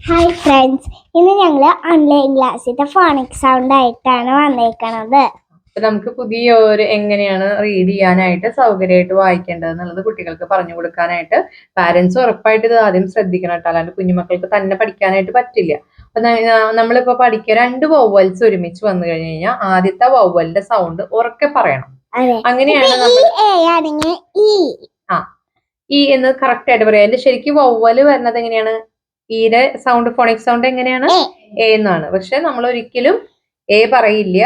Hi friends, ഇന്ന് ഞങ്ങൾ online ക്ലാസ്സിന്റെ ഫോണിക് സൗണ്ട് ആയിട്ടാണ് വന്നേക്കണത്. നമുക്ക് പുതിയൊരു എങ്ങനെയാണ് റീഡ് ചെയ്യാനായിട്ട് സൗകര്യമായിട്ട് വായിക്കേണ്ടത് എന്നുള്ളത് കുട്ടികൾക്ക് പറഞ്ഞു കൊടുക്കാനായിട്ട് പാരന്റ്സ് ഉറപ്പായിട്ട് ഇത് ആദ്യം ശ്രദ്ധിക്കണം കേട്ടോ. അല്ലാണ്ട് കുഞ്ഞുമക്കൾക്ക് തന്നെ പഠിക്കാനായിട്ട് പറ്റില്ല. അപ്പൊ നമ്മളിപ്പോ പഠിക്കുക 2 വവ്വൽസ് ഒരുമിച്ച് വന്നു കഴിഞ്ഞു കഴിഞ്ഞാൽ ആദ്യത്തെ വവ്വലിന്റെ സൗണ്ട് ഉറക്കെ പറയണം. അങ്ങനെയാണ് നമ്മൾ ഈ എന്ന് കറക്റ്റ് ആയിട്ട് പറയാം. എന്റെ ശരിക്കും വവ്വല് വരുന്നത് എങ്ങനെയാണ്? ഈയുടെ സൗണ്ട് ഫോണിക് സൗണ്ട് എങ്ങനെയാണ്? എ എന്നാണ്. പക്ഷെ നമ്മൾ ഒരിക്കലും എ പറയില്ല,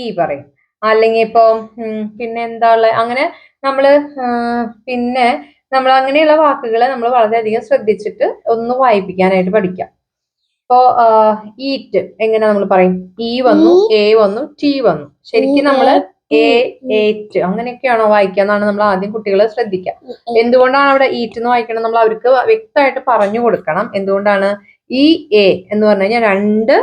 ഇ പറയും. അല്ലെങ്കിൽ ഇപ്പൊ പിന്നെ എന്താ ഉള്ളത്, അങ്ങനെ നമ്മള് പിന്നെ നമ്മൾ അങ്ങനെയുള്ള വാക്കുകളെ നമ്മൾ വളരെയധികം ശ്രദ്ധിച്ചിട്ട് ഒന്ന് വായിപ്പിക്കാനായിട്ട് പഠിക്കാം. ഇപ്പോ ഈറ്റ് എങ്ങനെ നമ്മൾ പറയും? ഇ വന്നു, എ വന്നു, ടി വന്നു. ശരിക്കും നമ്മള് ഏറ്റ് അങ്ങനെയൊക്കെയാണോ വായിക്കാന്നാണ് നമ്മൾ ആദ്യം കുട്ടികളെ ശ്രദ്ധിക്കുക. എന്തുകൊണ്ടാണ് അവിടെ ഈറ്റ് എന്ന് വായിക്കണം? നമ്മൾ അവർക്ക് വ്യക്തമായിട്ട് പറഞ്ഞു കൊടുക്കണം. എന്തുകൊണ്ടാണ്? ഈ എ എന്ന് പറഞ്ഞു കഴിഞ്ഞാൽ 2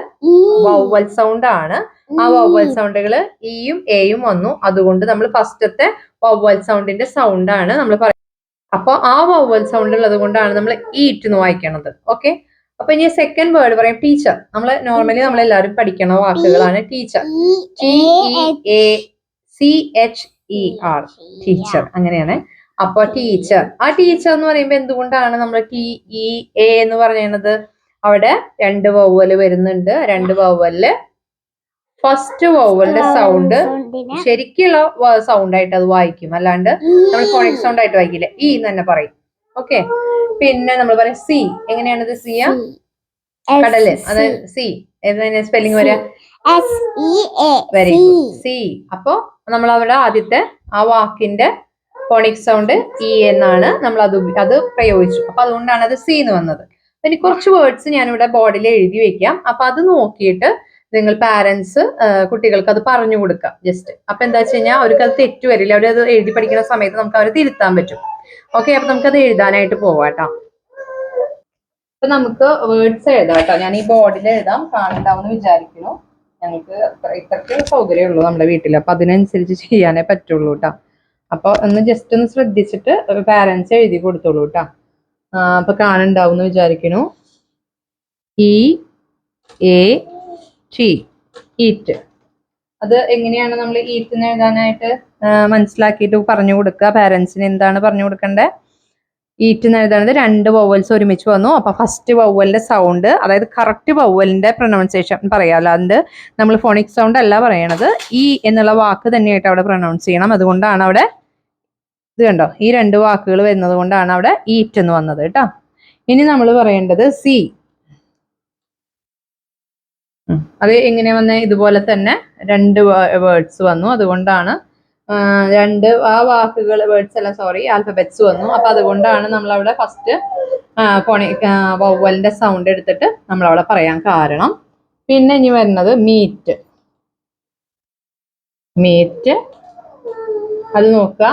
വവ്വൽ സൗണ്ട് ആണ്. ആ വവ്വൽ സൗണ്ടുകള് ഇയും എയും വന്നു. അതുകൊണ്ട് നമ്മൾ ഫസ്റ്റത്തെ വവ്വൽ സൗണ്ടിന്റെ സൗണ്ട് ആണ് നമ്മൾ പറയുന്നത്. അപ്പൊ ആ വവ്വൽ സൗണ്ട് ഉള്ളത് കൊണ്ടാണ് നമ്മൾ ഈറ്റ് എന്ന് വായിക്കണത്. ഓക്കെ. അപ്പൊ ഇനി സെക്കൻഡ് വേർഡ് പറയാം, ടീച്ചർ. നമ്മൾ നോർമലി നമ്മൾ എല്ലാവരും പഠിക്കുന്ന വാക്കുകളാണ് ടീച്ചർ. TEACHER, teacher. അങ്ങനെയാണ്. അപ്പൊ ടീച്ചർ, ആ ടീച്ചർ എന്ന് പറയുമ്പോ എന്തുകൊണ്ടാണ് നമ്മൾ TEA എന്ന് പറയുന്നത്? അവിടെ 2 വവ്വല് വരുന്നുണ്ട്. 2 വവ്വലില് ഫസ്റ്റ് വവ്വലിന്റെ സൗണ്ട് ശരിക്കുള്ള സൗണ്ട് ആയിട്ട് അത് വായിക്കും. അല്ലാണ്ട് നമ്മൾ ഫോണിക് സൗണ്ട് ആയിട്ട് വായിക്കില്ല. ഇ എന്ന് തന്നെ പറയും. ഓക്കെ. പിന്നെ നമ്മൾ പറയും സി. എങ്ങനെയാണത്? സിയ കടല്. അത് സി സ്പെല്ലിംഗ് വരിക വെരി ഗുഡ്, സി. അപ്പൊ നമ്മൾ അവിടെ ആദ്യത്തെ ആ വാക്കിന്റെ ഫോണിക് സൗണ്ട് ഇ എന്നാണ് നമ്മൾ അത് പ്രയോഗിച്ചു. അപ്പൊ അതുകൊണ്ടാണ് അത് സി എന്ന് വന്നത്. ഇനി കുറച്ച് വേർഡ്സ് ഞാനിവിടെ ബോർഡിൽ എഴുതി വെക്കാം. അപ്പൊ അത് നോക്കിയിട്ട് നിങ്ങൾ പാരന്റ്സ് കുട്ടികൾക്ക് അത് പറഞ്ഞു കൊടുക്കാം ജസ്റ്റ്. അപ്പൊ എന്താ വെച്ച് കഴിഞ്ഞാൽ അവർക്ക് അത് തെറ്റു വരില്ല. അവരത് എഴുതി പഠിക്കുന്ന സമയത്ത് നമുക്ക് അവരെ തിരുത്താൻ പറ്റും. ഓക്കെ. അപ്പൊ നമുക്കത് എഴുതാനായിട്ട് പോവാട്ടോ. അപ്പൊ നമുക്ക് വേർഡ്സ് എഴുതാം കേട്ടോ. ഞാൻ ഈ ബോർഡിൽ എഴുതാം, കാണണ്ടാവുമെന്ന് വിചാരിക്കുന്നു. ഞങ്ങൾക്ക് ഇത്രയ്ക്ക് സൗകര്യമുള്ളൂ നമ്മുടെ വീട്ടിൽ. അപ്പൊ അതിനനുസരിച്ച് ചെയ്യാനേ പറ്റുള്ളൂ കേട്ടോ. അപ്പൊ ഒന്ന് ജസ്റ്റ് ഒന്ന് ശ്രദ്ധിച്ചിട്ട് പാരന്റ്സ് എഴുതി കൊടുത്തോളൂ കേട്ടോ. അപ്പൊ കാണണ്ടാവുമെന്ന് വിചാരിക്കുന്നു. EAT, eat. അത് എങ്ങനെയാണ് നമ്മൾ ഈറ്റിന് എഴുതാനായിട്ട് മനസ്സിലാക്കിയിട്ട് പറഞ്ഞു കൊടുക്കുക. പാരന്റ്സിന് എന്താണ് പറഞ്ഞു കൊടുക്കേണ്ടത്? ഈറ്റ് എന്ന് എഴുതുന്നത് 2 വവ്വൽസ് ഒരുമിച്ച് വന്നു. അപ്പൊ ഫസ്റ്റ് വവ്വലിന്റെ സൗണ്ട്, അതായത് കറക്റ്റ് വവ്വലിന്റെ പ്രൊനൗൺസിയേഷൻ പറയാം. അല്ലാണ്ട് നമ്മൾ ഫോണിക് സൗണ്ട് അല്ല പറയണത്. ഈ എന്നുള്ള വാക്ക് തന്നെയായിട്ട് അവിടെ പ്രൊനൗൺസ് ചെയ്യണം. അതുകൊണ്ടാണ് അവിടെ ഇത് കണ്ടോ, ഈ 2 വാക്കുകൾ വരുന്നത് കൊണ്ടാണ് അവിടെ ഈറ്റ് എന്ന് വന്നത് കേട്ടോ. ഇനി നമ്മൾ പറയേണ്ടത് സി. അത് എങ്ങനെ വന്നേ? ഇതുപോലെ തന്നെ 2 വേർഡ്സ് വന്നു. അതുകൊണ്ടാണ് 2 ആ വാക്കുകൾ വേർഡ്സ് അല്ല, സോറി, ആൽഫബറ്റ്സ് വന്നു. അപ്പൊ അതുകൊണ്ടാണ് നമ്മൾ അവിടെ ഫസ്റ്റ് വവ്വലിന്റെ സൗണ്ട് എടുത്തിട്ട് നമ്മൾ അവിടെ പറയാൻ കാരണം. പിന്നെ ഇനി വരുന്നത് മീറ്റ്. മീറ്റ് അത് നോക്കുക.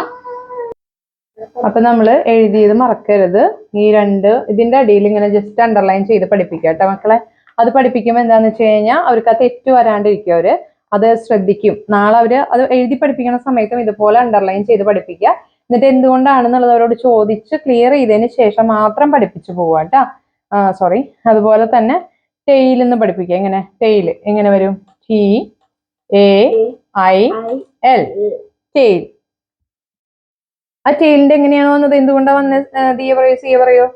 അപ്പൊ നമ്മൾ എഴുതിയത് മറക്കരുത്. ഈ 2 ഇതിന്റെ അടിയിൽ ഇങ്ങനെ ജസ്റ്റ് അണ്ടർലൈൻ ചെയ്ത് പഠിപ്പിക്കുക കേട്ടോ മക്കളെ. അത് പഠിപ്പിക്കുമ്പോൾ എന്താന്ന് വെച്ച് കഴിഞ്ഞാൽ അവർക്ക് ആ തെറ്റ് വരാണ്ടിരിക്കും. അവര് അത് ശ്രദ്ധിക്കും. നാളെ അവര് അത് എഴുതി പഠിപ്പിക്കുന്ന സമയത്തും ഇതുപോലെ അണ്ടർലൈൻ ചെയ്ത് പഠിപ്പിക്കുക. എന്നിട്ട് എന്തുകൊണ്ടാണെന്നുള്ളത് അവരോട് ചോദിച്ച് ക്ലിയർ ചെയ്തതിന് ശേഷം മാത്രം പഠിപ്പിച്ചു പോവുക കേട്ടോ. സോറി. അതുപോലെ തന്നെ ടെയിൽ എന്ന് പഠിപ്പിക്കുക. എങ്ങനെ ടെയിൽ എങ്ങനെ വരും? TAIL, tail. ആ ടെയിലിന്റെ എങ്ങനെയാണോ വന്നത്? എന്തുകൊണ്ടാ വന്നത്? ദിയ പറയോ, സിയ പറയോ?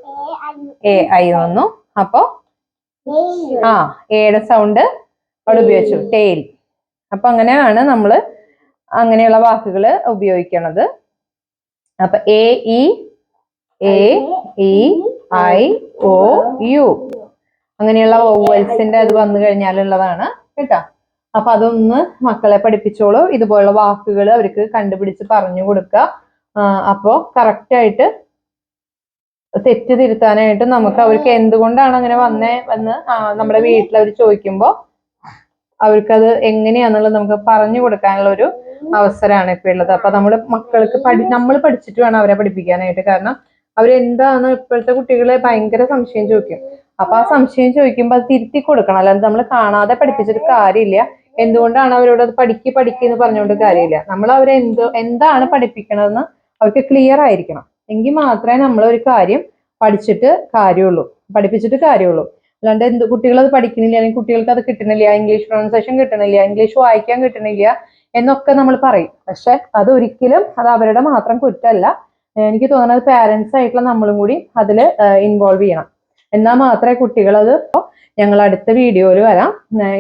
AI വന്നു. അപ്പൊ എയുടെ സൗണ്ട് അവിടെ ഉപയോഗിച്ചു, ടെയിൽ. അപ്പൊ അങ്ങനെയാണ് നമ്മൾ അങ്ങനെയുള്ള വാക്കുകൾ ഉപയോഗിക്കണത്. അപ്പൊ AEAEIOU അങ്ങനെയുള്ള വവ്വൽസിന്റെ അത് വന്നു കഴിഞ്ഞാലുള്ളതാണ് കേട്ടോ. അപ്പൊ അതൊന്ന് മക്കളെ പഠിപ്പിച്ചോളൂ. ഇതുപോലുള്ള വാക്കുകൾ അവർക്ക് കണ്ടുപിടിച്ച് പറഞ്ഞു കൊടുക്കുക. അപ്പോ കറക്റ്റ് ആയിട്ട് തെറ്റ് തിരുത്താനായിട്ട് നമുക്ക് അവർക്ക് എന്തുകൊണ്ടാണ് അങ്ങനെ വന്ന് നമ്മുടെ വീട്ടിൽ അവർ ചോദിക്കുമ്പോൾ അവർക്കത് എങ്ങനെയാന്നുള്ളത് നമുക്ക് പറഞ്ഞു കൊടുക്കാനുള്ള ഒരു അവസരമാണ് ഇപ്പൊ ഉള്ളത്. അപ്പൊ നമ്മുടെ മക്കൾക്ക് നമ്മൾ പഠിച്ചിട്ട് വേണം അവരെ പഠിപ്പിക്കാനായിട്ട്. കാരണം അവരെന്താണ് ഇപ്പോഴത്തെ കുട്ടികളെ ഭയങ്കര സംശയം ചോദിക്കും. അപ്പൊ ആ സംശയം ചോദിക്കുമ്പോൾ അത് തിരുത്തി കൊടുക്കണം. അല്ലാതെ നമ്മൾ കാണാതെ പഠിപ്പിച്ചിട്ട് കാര്യമില്ല. എന്തുകൊണ്ടാണ് അവരോട് അത് പഠിക്കുന്നു പറഞ്ഞുകൊണ്ട് കാര്യമില്ല. നമ്മൾ അവരെ എന്താണ് പഠിപ്പിക്കണതെന്ന് അവർക്ക് ക്ലിയർ ആയിരിക്കണം. എങ്കിൽ മാത്രമേ നമ്മൾ ഒരു കാര്യം പഠിച്ചിട്ട് കാര്യമുള്ളൂ. പഠിപ്പിച്ചിട്ട് കാര്യമുള്ളൂ. അല്ലാണ്ട് എന്ത് കുട്ടികൾ അത് പഠിക്കുന്നില്ല, അല്ലെങ്കിൽ കുട്ടികൾക്ക് അത് കിട്ടണില്ല, ഇംഗ്ലീഷ് പ്രൊണൗൺസിയേഷൻ കിട്ടണില്ല, ഇംഗ്ലീഷ് വായിക്കാൻ കിട്ടണില്ല എന്നൊക്കെ നമ്മൾ പറയും. പക്ഷെ അത് ഒരിക്കലും അത് അവരുടെ മാത്രം കുറ്റമല്ല. എനിക്ക് തോന്നുന്നത് പാരന്റ്സ് ആയിട്ടുള്ള നമ്മളും കൂടി അതിൽ ഇൻവോൾവ് ചെയ്യണം. എന്നാൽ മാത്രമേ കുട്ടികൾ അത്. ഞങ്ങൾ അടുത്ത വീഡിയോയിൽ വരാം.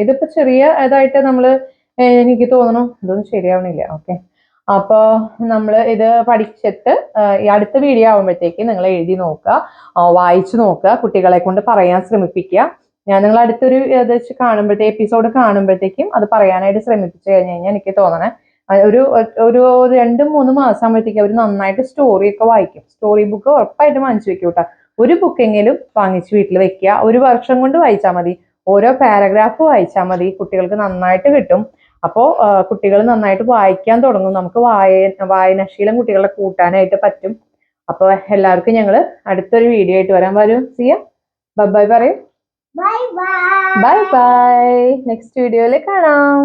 ഇതിപ്പോ ചെറിയ ഇതായിട്ട് നമ്മള് എനിക്ക് തോന്നുന്നു ഇതൊന്നും ശരിയാവണില്ല. ഓക്കെ, അപ്പോ നമ്മൾ ഇത് പഠിച്ചിട്ട് ഈ അടുത്ത വീഡിയോ ആകുമ്പോഴത്തേക്ക് നിങ്ങൾ എഴുതി നോക്കുക, വായിച്ചു നോക്കുക, കുട്ടികളെ കൊണ്ട് പറയാൻ ശ്രമിപ്പിക്കുക. നിങ്ങൾ അടുത്തൊരു ഇത് എപ്പിസോഡ് കാണുമ്പോഴത്തേക്കും അത് പറയാനായിട്ട് ശ്രമിപ്പിച്ചു കഴിഞ്ഞു കഴിഞ്ഞാൽ എനിക്ക് തോന്നണേ ഒരു 2-3 മാസം ആകുമ്പോഴത്തേക്കും അവർ നന്നായിട്ട് സ്റ്റോറി ഒക്കെ വായിക്കും. സ്റ്റോറി ബുക്ക് ഉറപ്പായിട്ട് വാങ്ങിച്ചു വെക്കും കേട്ടോ. ഒരു ബുക്കെങ്കിലും വാങ്ങിച്ച് വീട്ടിൽ വെക്കുക. 1 വർഷം കൊണ്ട് വായിച്ചാൽ മതി. ഓരോ പാരഗ്രാഫ് വായിച്ചാൽ മതി. കുട്ടികൾക്ക് നന്നായിട്ട് കിട്ടും. അപ്പോൾ കുട്ടികൾ നന്നായിട്ട് വായിക്കാൻ തുടങ്ങും. നമുക്ക് വായനാശീലം കുട്ടികളെ കൂട്ടാനായിട്ട് പറ്റും. അപ്പോൾ എല്ലാവർക്കും ഞങ്ങൾ അടുത്തൊരു വീഡിയോ ആയിട്ട് വരാൻ വരും. സിയ ബൈ ബൈ പറയും. Bye bye. Bye bye. Next വീഡിയോയിൽ കാണാം.